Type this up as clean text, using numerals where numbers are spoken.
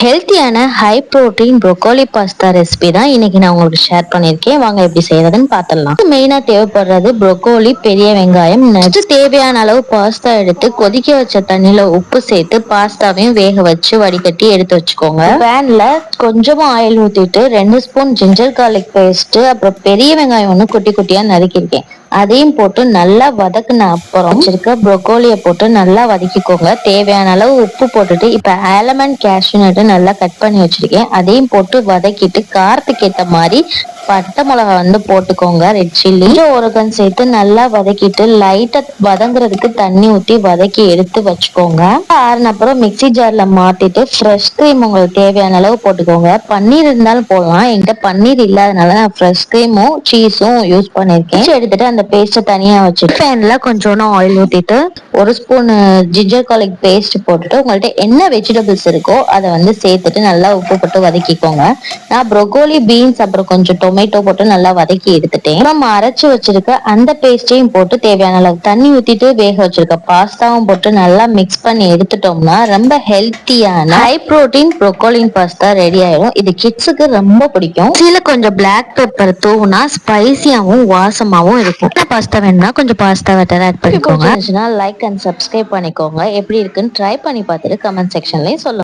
ஹெல்த்தியான high protein broccoli pasta recipe தான் இன்னைக்கு நான் உங்களுக்கு ஷேர் பண்ணியிருக்கேன். வாங்க எப்படி செய்யறதுன்னு பார்த்துடலாம். மெயினா தேவைப்படுறது ப்ரோக்கோலி, பெரிய வெங்காயம், நெக்ஸ்ட் தேவையான அளவு பாஸ்தா எடுத்து கொதிக்க வச்ச தண்ணியில உப்பு சேர்த்து பாஸ்தாவையும் வேக வச்சு வடிகட்டி எடுத்து வச்சுக்கோங்க. பேன்ல கொஞ்சமா ஆயில் ஊத்திட்டு 2 ஸ்பூன் ஜிஞ்சர் கார்லிக் பேஸ்ட், அப்புறம் பெரிய வெங்காயம் ஒன்று குட்டி குட்டியா நறுக்கியிருக்கேன், அதையும் போட்டு நல்லா வதக்குன அப்புறம் வச்சிருக்க ப்ரோக்கோலியை போட்டு நல்லா வதக்கிக்கோங்க. தேவையான அளவு உப்பு போட்டுட்டு இப்ப ஆல்மண்ட் கேஷ்யூ நட்டு நல்லா கட் பண்ணி வச்சிருக்கேன், அதையும் போட்டு வதக்கிட்டு காரத்துக்கு ஏத்த மாதிரி பட்டை மிளகா போட்டுக்கோங்க. ரெட் சில்லி ஒரு கன் சேர்த்து நல்லா வதக்கிட்டு லைட்டா வதங்குறதுக்கு தண்ணி ஊத்தி வதக்கி எடுத்து வச்சுக்கோங்க. ஆறுன அப்புறம் மிக்சி ஜார்ல மாத்திட்டு ஃப்ரெஷ் கிரீம் உங்களுக்கு தேவையான அளவு போட்டுக்கோங்க. பன்னீர் இருந்தாலும் போடலாம், என்கிட்ட பன்னீர் இல்லாதனால நான் ஃப்ரெஷ் கிரீமும் சீஸும் யூஸ் பண்ணிருக்கேன். எடுத்துட்டு அந்த பேஸ்ட்டை தனியா வச்சுட்டு பேன்ல கொஞ்சோண்டு ஆயில் ஊத்திட்டு 1 ஸ்பூன் ஜிஞ்சர் கார்லிக் பேஸ்ட் போட்டுட்டு உங்கள்ட்ட என்ன வெஜிடபிள்ஸ் இருக்கோ அதை சேர்த்துட்டு நல்லா உப்பு போட்டு வதக்கிக்கோங்க. நான் ப்ரோக்கோலி, பீன்ஸ், அப்புறம் கொஞ்சம் டொமேட்டோ போட்டு நல்லா வதக்கி எடுத்துட்டேன். அப்புறம் அரைச்சு வச்சிருக்க அந்த பேஸ்டையும் போட்டு தேவையான அளவு தண்ணி ஊத்திட்டு வேக வச்சிருக்க பாஸ்தாவும் போட்டு நல்லா மிக்ஸ் பண்ணி எடுத்துட்டோம்னா ரொம்ப ஹெல்த்தியான ஹை புரோட்டீன் ப்ரோக்கோலின் பாஸ்தா ரெடி ஆயிடும். இது கிட்ஸுக்கு ரொம்ப பிடிக்கும். இதுல கொஞ்சம் பிளாக் பெப்பர் தூவுனா ஸ்பைசியாவும் வாசமாவும் இருக்கும். பாஸ்தா வேணும்னா கொஞ்சம் பாஸ்தா வெட்டர் ஆட் பண்ணிக்கோங்க. லைக் அண்ட் சப்ஸ்கிரைப் பண்ணிக்கோங்க. எப்படி இருக்குன்னு ட்ரை பண்ணி பார்த்துட்டு கமெண்ட் செக்ஷன்லயும் சொல்லுங்க.